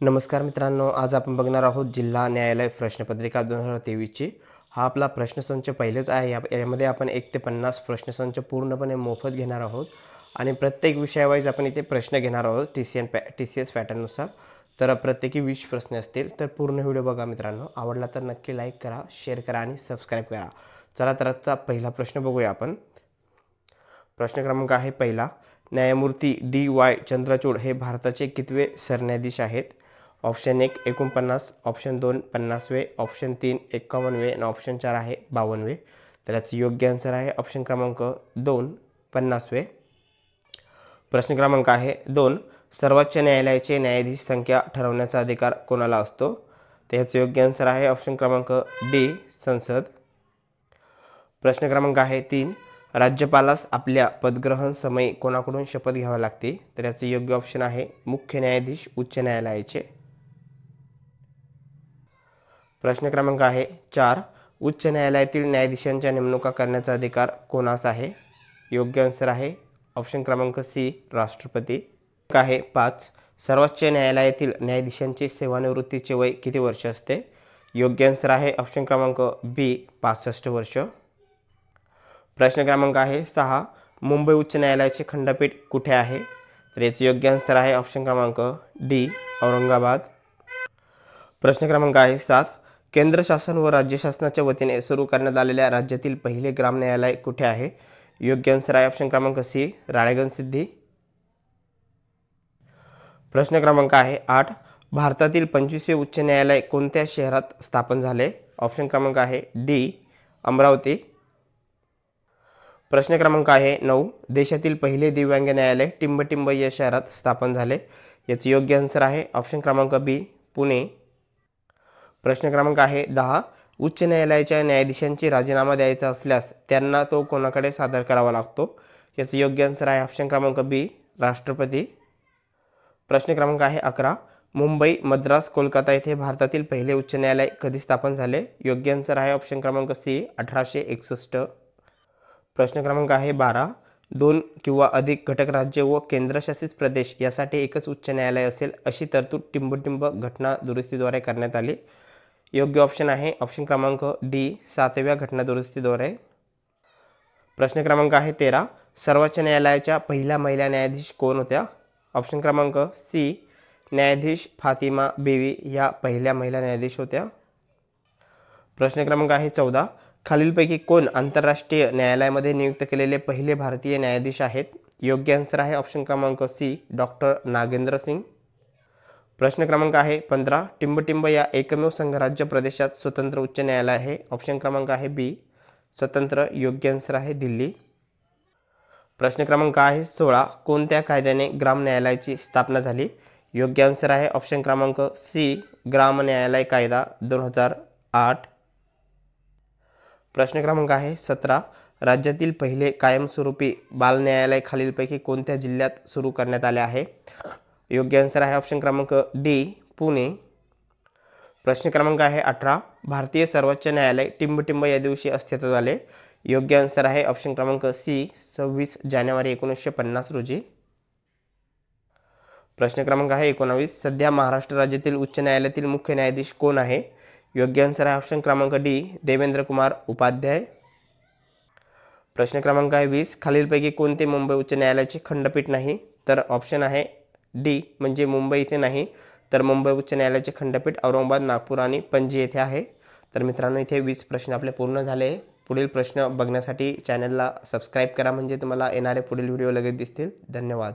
नमस्कार मित्रांनो, आज आपण बघणार आहोत जिल्हा न्यायालय प्रश्नपत्रिका 2023 ची। हा आपला प्रश्नसंच पहिलेच आहे। यामध्ये आपण 1 ते 50 प्रश्नसंच पूर्णपणे मोफत घेणार आहोत आणि प्रत्येक विषयावाईज आपण इथे प्रश्न घेणार आहोत TCS पॅटर्ननुसार। तर प्रत्येकी 20 प्रश्न असतील। तर पूर्ण व्हिडिओ बघा मित्रांनो। आवडला तर नक्की लाईक करा, शेअर करा आणि सबस्क्राइब करा। चला तर आजचा पहिला प्रश्न बघूया आपण। प्रश्न क्रमांक आहे पहिला, न्यायमूर्ती DY चंद्रचूड हे भारताचे कितवे सरन्यायाधीश आहेत? ऑप्शन 1 49, ऑप्शन 2 50वे, ऑप्शन 3 51वे आणि ऑप्शन 4 आहे 52वे। तर याचं योग्य आन्सर आहे ऑप्शन क्रमांक 2 50वे। प्रश्न क्रमांक आहे 2, सर्वोच्च न्यायालयाचे न्यायाधीश संख्या ठरवण्याचा अधिकार कोणाला असतो? तर याचं योग्य आन्सर आहे ऑप्शन क्रमांक डी संसद। प्रश्न क्रमांक आहे 3, राज्यपालास आपल्या पदग्रहण समयी कोणाकडून शपथ घ्यावी लागते? तर याचं योग्य ऑप्शन आहे मुख्य न्यायाधीश उच्च न्यायालयाचे। प्रश्न क्रमांक आहे 4, उच्च न्यायालयातील न्यायाधीशांच्या नेमणुका करण्याचा अधिकार कोणास आहे? योग्य आन्सर आहे ऑप्शन क्रमांक सी राष्ट्रपती। आहे 5, सर्वोच्च न्यायालयातील न्यायाधीशांचे सेवानिवृत्तीचे वय किती वर्ष असते? योग्य आन्सर आहे ऑप्शन क्रमांक बी 65 वर्ष। प्रश्न क्रमांक आहे 6, मुंबई उच्च न्यायालयाचे खंडपीठ कुठे आहे? तर याचे योग्य आन्सर आहे ऑप्शन क्रमांक डी औरंगाबाद। प्रश्न क्रमांक आहे 7, केंद्र शासन व राज्य शासनाच्या वतीने सुरू करण्यात आलेल्या राज्यातील पहिले ग्राम न्यायालय कुठे आहे? योग्य आन्सर आहे ऑप्शन क्रमांक सी राळेगण सिद्धी। प्रश्न क्रमांक आहे 8, भारतातील 25वे उच्च न्यायालय कोणत्या शहरात स्थापन झाले? ऑप्शन क्रमांक आहे डी अमरावती। प्रश्न क्रमांक आहे 9, देशातील पहिले दिव्यांग न्यायालय टिंबटिंब या शहरात स्थापन झाले। याचे योग्य आन्सर आहे ऑप्शन क्रमांक बी पुणे। प्रश्न क्रमांक आहे 10, उच्च न्यायालयाच्या न्यायाधीशांची राजीनामा द्यायचा असल्यास त्यांना तो कोणाकडे सादर करावा लागतो? याचे योग्य आन्सर आहे ऑप्शन क्रमांक बी राष्ट्रपती। प्रश्न क्रमांक आहे 11, मुंबई, मद्रास, कोलकाता येथे भारतातील पहिले उच्च न्यायालय कधी स्थापन झाले? योग्य आन्सर आहे ऑप्शन क्रमांक सी 1861। प्रश्न क्रमांक आहे 12, 2 किंवा अधिक घटक राज्य व केंद्रशासित प्रदेश यासाठी एकच उच्च न्यायालय असेल अशी तरतूद टिंबटिंब घटना दुरुस्तीद्वारे करण्यात आली। योग्य ऑप्शन आहे ऑप्शन क्रमांक डी 7व्या घटना दुरुस्तीद्वारे। प्रश्न क्रमांक आहे 13, सर्वोच्च न्यायालयाच्या पहिल्या महिला न्यायाधीश कोण होत्या? ऑप्शन क्रमांक सी न्यायाधीश फातिमा बीवी या पहिल्या महिला न्यायाधीश होत्या। प्रश्न क्रमांक आहे 14, खालीलपैकी कोण आंतरराष्ट्रीय न्यायालयामध्ये नियुक्त केलेले पहिले भारतीय न्यायाधीश आहेत? योग्य आन्सर आहे ऑप्शन क्रमांक सी डॉक्टर नागेंद्र सिंग। प्रश्न क्रमांक आहे 15, टिंबटिंब या एकमेव संघराज्य प्रदेशात स्वतंत्र उच्च न्यायालय आहे। ऑप्शन क्रमांक आहे बी स्वतंत्र। योग्य आन्सर आहे दिल्ली। प्रश्न क्रमांक आहे 16, कोणत्या कायद्याने ग्राम न्यायालयाची स्थापना झाली? योग्य आन्सर आहे ऑप्शन क्रमांक सी ग्राम न्यायालय कायदा 2008। प्रश्न क्रमांक आहे 17, राज्यातील पहिले कायमस्वरूपी बाल न्यायालय खालीलपैकी कोणत्या जिल्ह्यात सुरू करण्यात आले आहे? योग्य आन्सर आहे ऑप्शन क्रमांक डी पुणे। प्रश्न क्रमांक आहे 18, भारतीय सर्वोच्च न्यायालय टिंबटिंब या दिवशी अस्तित्वात आले। योग्य आन्सर आहे ऑप्शन क्रमांक सी 26 जानेवारी 1950 रोजी। प्रश्न क्रमांक आहे 19, सध्या महाराष्ट्र राज्यातील उच्च न्यायालयातील मुख्य न्यायाधीश कोण आहे? योग्य आन्सर आहे ऑप्शन क्रमांक डी देवेंद्र कुमार उपाध्याय। प्रश्न क्रमांक आहे 20, खालीलपैकी कोणते मुंबई उच्च न्यायालयाचे खंडपीठ नाही? तर ऑप्शन आहे डी म्हणजे मुंबई येथे नाही, तर मुंबई उच्च न्यायालयाचे खंडपीठ औरंगाबाद, नागपूर आणि पणजी येथे आहे। तर मित्रांनो, इथे 20 प्रश्न आपले पूर्ण झाले। पुढील प्रश्न बघण्यासाठी चॅनलला सबस्क्राईब करा म्हणजे तुम्हाला येणारे पुढील व्हिडिओ लगेच दिसतील। धन्यवाद।